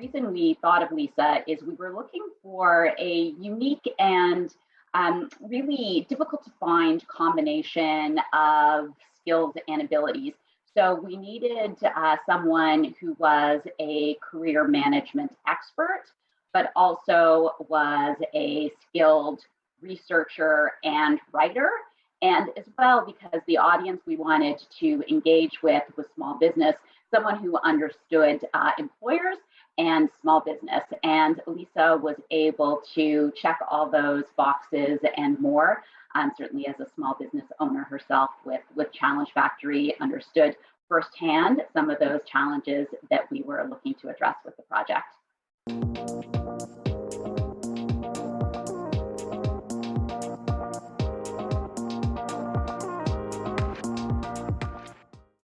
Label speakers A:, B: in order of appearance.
A: reason we thought of Lisa is we were looking for a unique and really difficult to find combination of skills and abilities. So we needed someone who was a career management expert, but also was a skilled researcher and writer. And as well, because the audience we wanted to engage with was small business, someone who understood employers and small business. And Lisa was able to check all those boxes and more. Certainly as a small business owner herself with Challenge Factory, understood firsthand some of those challenges that we were looking to address with the project.